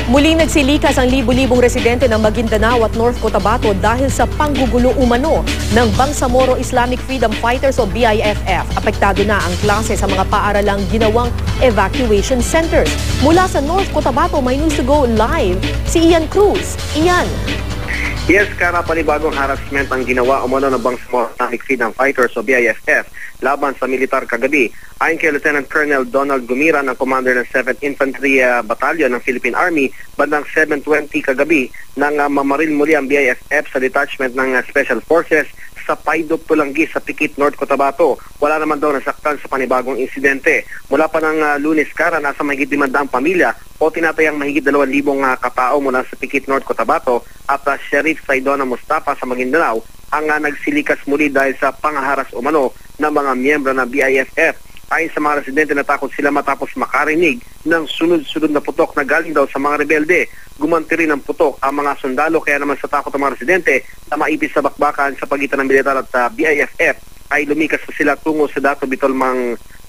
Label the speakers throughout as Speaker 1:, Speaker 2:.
Speaker 1: Muling nagsilikas ang libu-libong residente ng Maguindanao at North Cotabato dahil sa panggugulo umano ng Bangsamoro Islamic Freedom Fighters o BIFF. Apektado na ang klase sa mga paaralang ginawang evacuation centers. Mula sa North Cotabato, may news to go live si Ian Cruz. Ian.
Speaker 2: Yes, Kara, panibagong harassment ang ginawa umano ng Bangsamoro Islamic Freedom Fighters o BIFF laban sa militar kagabi. Ayon kay Lieutenant Colonel Donald Gumira, ng commander ng 7th Infantry Battalion ng Philippine Army, bandang 7:20 kagabi nang mamaril muli ang BIFF sa detachment ng Special Forces sa Paidop, Tulanggi sa Pikit, North Cotabato. Wala naman daw nasaktan sa panibagong insidente. Mula pa ng Lunes, Kara, nasa mahigit 500 pamilya o tinatayang mahigit 2,000 katao mula sa Pikit, North Cotabato at Sheriff Saidona Mustafa sa Maguindanao ang nagsilikas muli dahil sa panghaharas umano ng mga miyembro ng BIFF. Ayon sa mga residente, natakot sila matapos makarinig ng sunod-sunod na putok na galing daw sa mga rebelde. Gumanti rin ng putok ang mga sundalo, kaya naman sa takot ng mga residente na maipit sa bakbakan sa pagitan ng militar at BIFF ay lumikas pa sila tungo sa Dato Bitol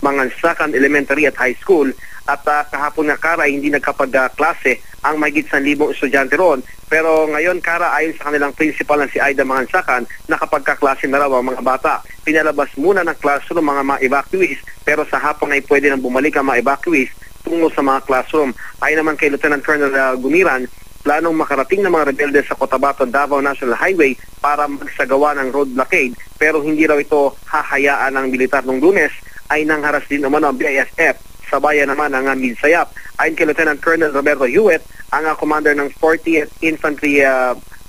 Speaker 2: Mangansakan Elementary at High School. At kahapon nga, Kara, hindi nagkapag-klase ang mahigit 1,000 estudyante roon. Pero ngayon, Kara, ayon sa kanilang principal na si Aida Mangansakan, nakapagkaklase na raw ang mga bata. Pinalabas muna ng classroom mga evacuees, pero sa hapon ay pwede nang bumalik ang mga evacuees tungo sa mga classroom. Ayon naman kay Lieutenant Colonel Gumiran, planong makarating ng mga rebelde sa Cotabato Davao National Highway para magsagawa ng road blockade, pero hindi raw ito hahayaan ng militar nung Lunes ay nangharas din naman ang BIFF sa bayan naman ng Midsayap. Ayon kay Lieutenant Colonel Roberto Hewitt, ang commander ng 40th Infantry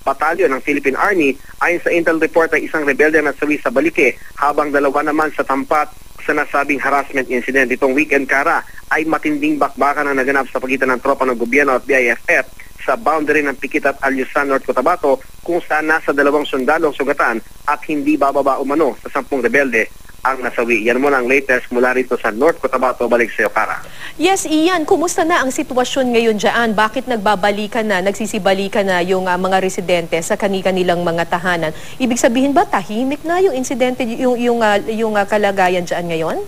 Speaker 2: Battalion ng Philippine Army, ayon sa intel report ay isang rebelde na nasawi sa Balike, habang dalawa naman sa tampat sa nasabing harassment incident. Itong weekend, Kara, ay matinding bakbakan ang naganap sa pagitan ng tropa ng gobyerno at BIFF sa boundary ng Pikit at Alyusan, North Cotabato, kung saan nasa 2 sundalong sugatan at hindi bababa umano sa 10 rebelde ang nasawi. Yan muna ang latest mula rito sa North Cotabato. Balik sa iyo, Kara.
Speaker 1: Yes, Ian, kumusta na ang sitwasyon ngayon dyan? Bakit nagsisibalikan na yung mga residente sa kanilang mga tahanan? Ibig sabihin ba tahimik na yung insidente, yung kalagayan dyan ngayon?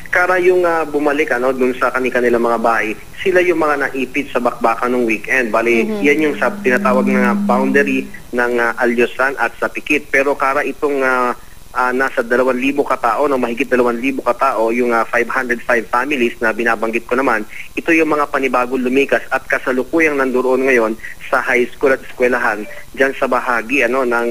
Speaker 2: Kara, yung bumalik dun sa kanilang mga bahay, sila yung mga naipit sa bakbakan ng weekend. Bali, yan yung sa tinatawag na boundary ng Alyusan at sa Pikit. Pero, Kara, itong nasa 2,000 katao, mahigit 2,000 katao, yung 505 families na binabanggit ko naman, ito yung mga panibagong lumikas at kasalukuyang nandoon ngayon sa high school at eskwelahan dyan sa bahagi ng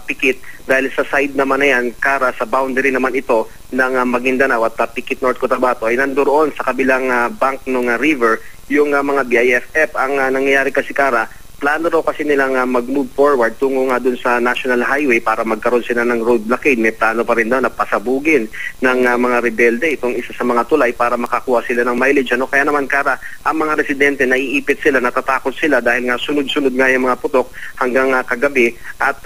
Speaker 2: Pikit. Dahil sa side naman na yan, Kara, sa boundary naman ito ng Maguindanao at Pikit, North Cotabato, ay nandoon sa kabilang bank ng river yung mga BIFF. Ang nangyayari kasi, Kara, plano raw kasi nilang mag-move forward tungo nga dun sa National Highway para magkaroon sila ng road blockade. May plano pa rin daw na pasabugin ng mga rebelde itong isa sa mga tulay para makakuha sila ng mileage. Kaya naman, Kara, ang mga residente naiipit sila, natatakot sila dahil nga sunod-sunod nga yung mga putok hanggang kagabi. At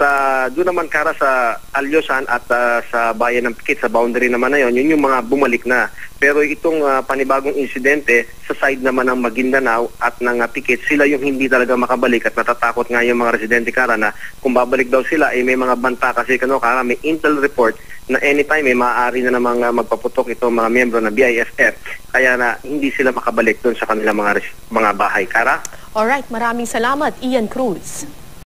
Speaker 2: doon naman, Kara, sa Alyusan at sa bayan ng Pikit, sa boundary naman na yun yung mga bumalik na. Pero itong panibagong insidente sa side naman ng Maguindanao at ng Pikit, sila yung hindi talaga makabalik at natatakot nga yung mga residente, Kara, na kung babalik daw sila ay may mga banta kasi Kara, may intel report na anytime may maaari na namang magpaputok itong mga miyembro ng BIFF, kaya na hindi sila makabalik doon sa kanilang mga bahay, Kara.
Speaker 1: Alright, maraming salamat, Ian Cruz.